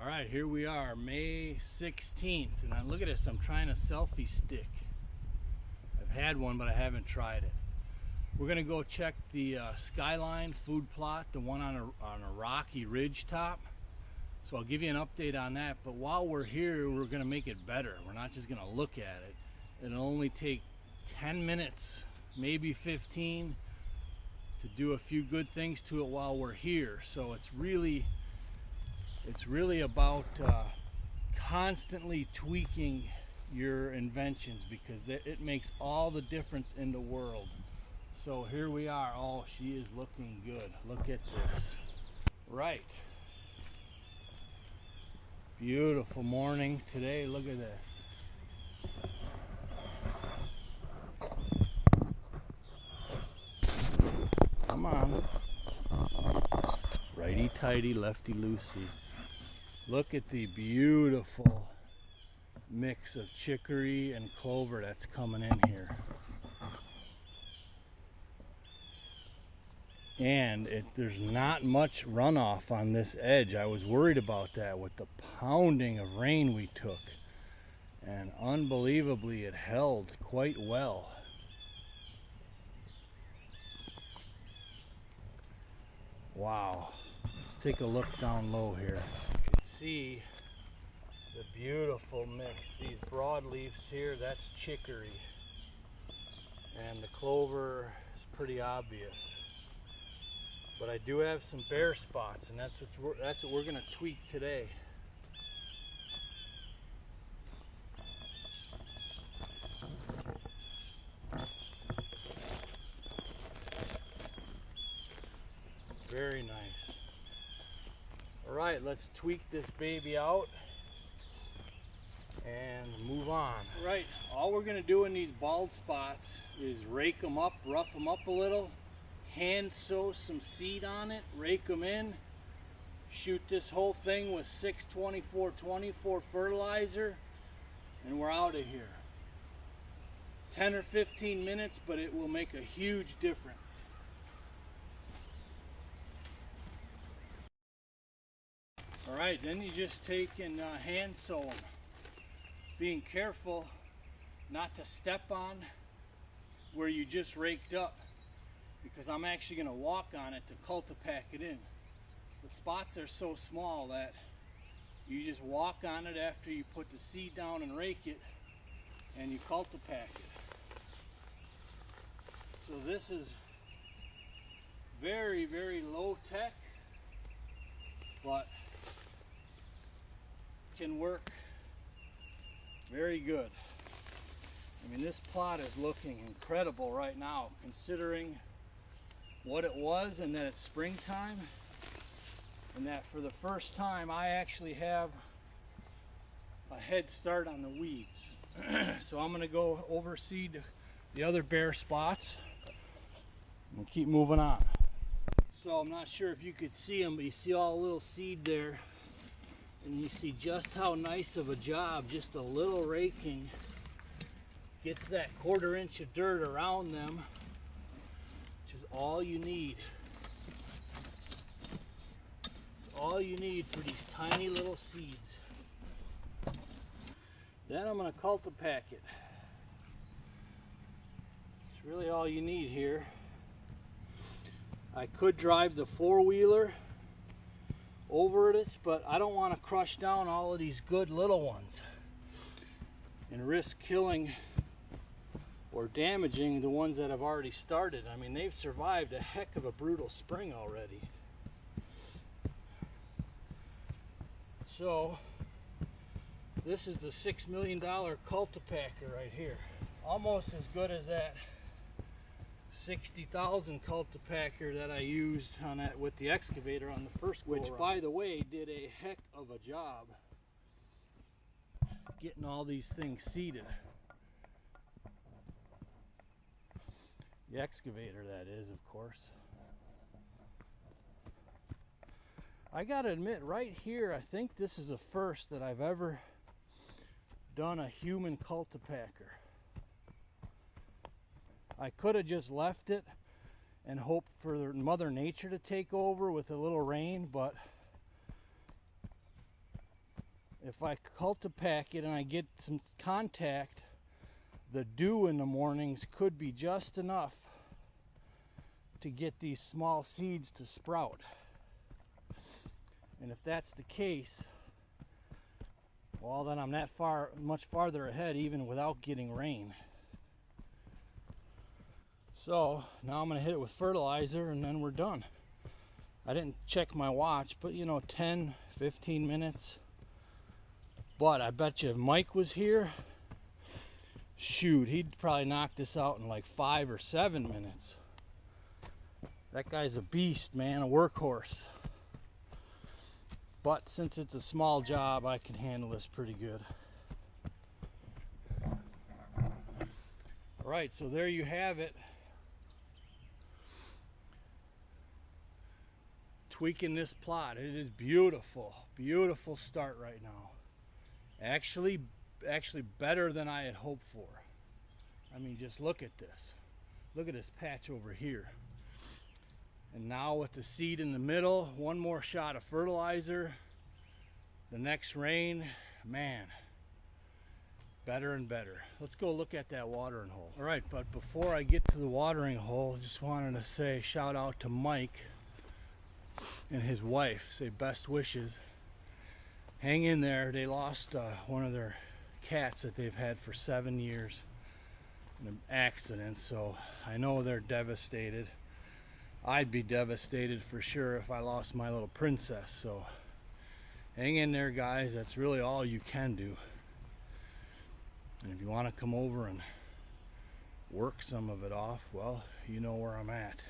All right, here we are, May 16th, and look at this, I'm trying a selfie stick. I've had one, but I haven't tried it. We're gonna go check the Skyline food plot, the one on a rocky ridge top. So I'll give you an update on that, but while we're here, we're gonna make it better. We're not just gonna look at it. It'll only take 10 minutes, maybe 15, to do a few good things to it while we're here. So it's really about constantly tweaking your inventions, because it makes all the difference in the world. So here we are. Oh, she is looking good. Look at this. Right. Beautiful morning today. Look at this. Come on. Righty tighty, lefty loosey. Look at the beautiful mix of chicory and clover that's coming in here. And there's not much runoff on this edge. I was worried about that with the pounding of rain we took. And unbelievably, it held quite well. Wow. Let's take a look down low here. You can see the beautiful mix. These broadleafs here, that's chicory. And the clover is pretty obvious. But I do have some bare spots, and that's what we're going to tweak today. Very nice. All right, let's tweak this baby out and move on. All right, all we're going to do in these bald spots is rake them up, rough them up a little, hand sow some seed on it, rake them in, shoot this whole thing with 6-24-24 fertilizer, and we're out of here. 10 or 15 minutes, but it will make a huge difference. All right, then you just take and hand sow them. Being careful not to step on where you just raked up, because I'm actually going to walk on it to cultipack it in. The spots are so small that you just walk on it after you put the seed down and rake it, and you cultipack it. So this is very, very low tech, but can work very good. I mean, this plot is looking incredible right now, considering what it was, and that it's springtime, and that for the first time I actually have a head start on the weeds. So I'm going to go overseed the other bare spots and keep moving on. So I'm not sure if you could see them, but you see all the little seed there, and you see just how nice of a job just a little raking gets that 1/4 inch of dirt around them, which is all you need. All you need for these tiny little seeds. Then I'm going to cultipack it. It's really all you need here. I could drive the 4-wheeler over it, but I don't want to crush down all of these good little ones and risk killing or damaging the ones that have already started. I mean, they've survived a heck of a brutal spring already. So this is the $6 million cultipacker right here. Almost as good as that 60,000 cultipacker that I used on that with the excavator on the first go around. Which, by the way, did a heck of a job getting all these things seeded. The excavator, that is, of course. I gotta admit, right here, I think this is the first that I've ever done a human cultipacker. I could have just left it and hoped for Mother Nature to take over with a little rain, but if I cultipack it and I get some contact, the dew in the mornings could be just enough to get these small seeds to sprout. And if that's the case, well, then I'm much farther ahead even without getting rain. So now I'm going to hit it with fertilizer and then we're done. I didn't check my watch, but 10, 15 minutes. But I bet you if Mike was here, shoot, he'd probably knock this out in like 5 or 7 minutes. That guy's a beast, man, a workhorse. But since it's a small job, I can handle this pretty good. All right, so there you have it. Tweaking this plot. It is beautiful. Beautiful start right now. Actually better than I had hoped for. I mean, just look at this. Look at this patch over here. And now with the seed in the middle, one more shot of fertilizer, the next rain, man, better and better. Let's go look at that watering hole. All right, but before I get to the watering hole, just wanted to say shout out to Mike and his wife. Say best wishes. Hang in there. They lost one of their cats that they've had for 7 years in an accident, so I know they're devastated. I'd be devastated for sure if I lost my little princess. So hang in there, guys. That's really all you can do. And if you want to come over and work some of it off, well, you know where I'm at.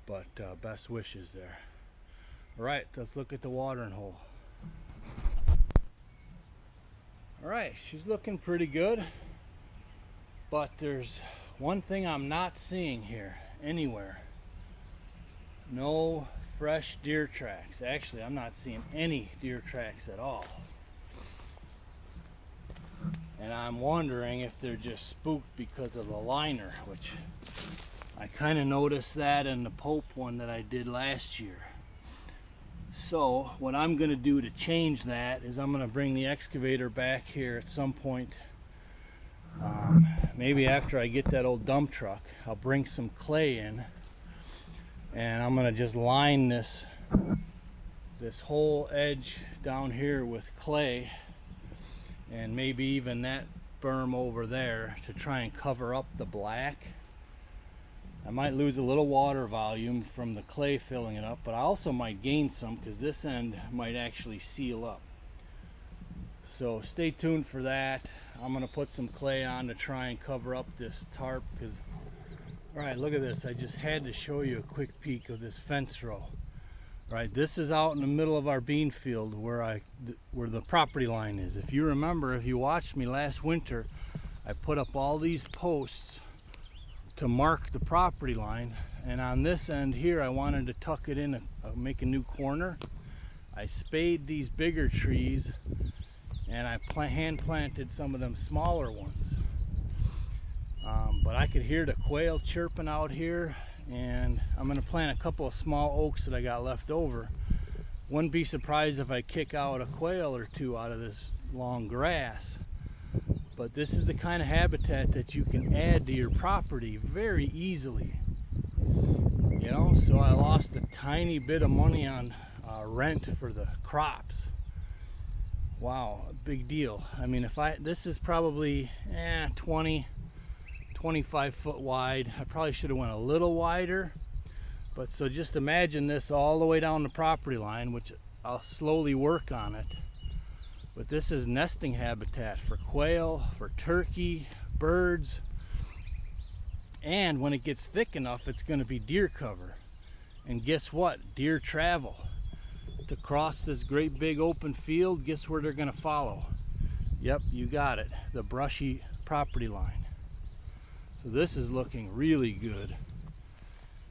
But best wishes there. All right, let's look at the watering hole. All right, she's looking pretty good. But there's one thing I'm not seeing here anywhere. No fresh deer tracks. Actually, I'm not seeing any deer tracks at all. And I'm wondering if they're just spooked because of the liner, which I kind of noticed that in the Pope one that I did last year. So what I'm going to do to change that is I'm going to bring the excavator back here at some point. Maybe after I get that old dump truck, I'll bring some clay in. And I'm going to just line this whole edge down here with clay, and maybe even that berm over there to try and cover up the black. I might lose a little water volume from the clay filling it up, but I also might gain some because this end might actually seal up. So stay tuned for that. I'm going to put some clay on to try and cover up this tarp because alright, look at this. I just had to show you a quick peek of this fence row. Alright, this is out in the middle of our bean field where the property line is. If you remember, if you watched me last winter, I put up all these posts to mark the property line, and on this end here I wanted to tuck it in, make a new corner. I spayed these bigger trees and I hand planted some of them smaller ones. But I could hear the quail chirping out here, and I'm going to plant a couple of small oaks that I got left over. Wouldn't be surprised if I kick out a quail or two out of this long grass. But this is the kind of habitat that you can add to your property very easily. You know, so I lost a tiny bit of money on rent for the crops. Wow, a big deal. I mean, this is probably 25 foot wide. I probably should have went a little wider, but so just imagine this all the way down the property line, which I'll slowly work on it. But this is nesting habitat for quail, for turkey, birds, and when it gets thick enough, it's going to be deer cover. And guess what? Deer travel to cross this great big open field. Guess where they're going to follow? Yep, you got it, the brushy property line. So this is looking really good,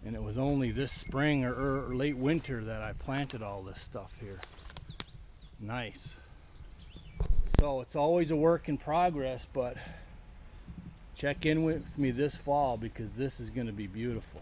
and it was only this spring or late winter that I planted all this stuff here. Nice. So it's always a work in progress, but check in with me this fall because this is going to be beautiful.